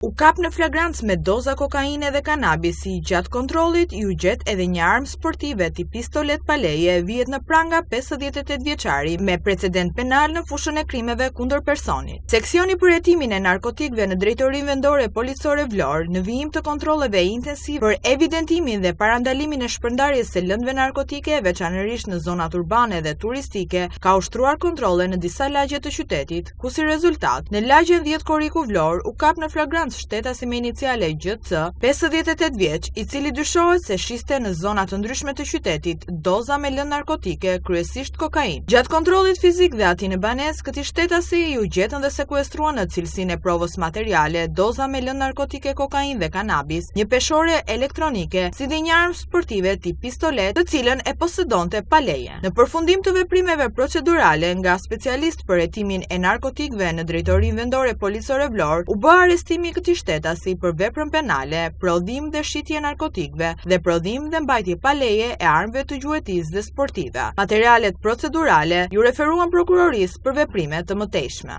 U kap në flagrancë me doza kokaine dhe kanabisi. Gjatë kontrollit ju gjet edhe një armë sportive tip pistolet pa leje, vihet në pranga 58 vjeçari me precedent penal në fushën e krimeve kundër personit. Seksioni për hetimin e narkotikëve në Drejtorinë Vendore Policore Vlorë, në vijim të kontrolleve intensive për evidentimin dhe parandalimin e shpërndarjes së lëndëve narkotike, veçanërisht në zonat urbane dhe turistike, ka ushtruar kontrolle në disa lagje të qytetit, ku si rezultat, në lagjen 10 Koriku Vlorë u kap në flagrancë shtetasi me iniciale GC, 58 vjeç, i cili dyshohet se shiste në zona të ndryshme të qytetit doza me lëndë narkotike, kryesisht kokainë. Gjatë kontrollit fizik dhe atij në banesë, këtij shtetasi ju gjetën dhe sekuestruan në cilësinë e provës materiale doza me lëndë narkotike, kokainë dhe kanabis, një peshore elektronike, si dhe një armë sportive tip pistolet, të cilën e posedonte pa leje. Në përfundim të veprimeve procedurale nga specialist për hetimin e narkotikëve në Drejtorinë Vendore Policore Vlorë, u bë arrestimi këtij shtetasi për veprën penale, prodhim dhe shitje narkotikëve dhe prodhim dhe mbajtje pa leje e armëve të gjuetisë dhe sportive. Materialet procedurale ju referuan prokurorisë për veprime të mëtejshme.